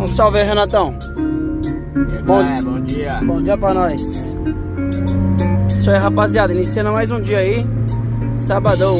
Um salve aí, Renatão. Bom dia. Bom dia pra nós. Isso aí, rapaziada. Iniciando mais um dia aí. Sabadão.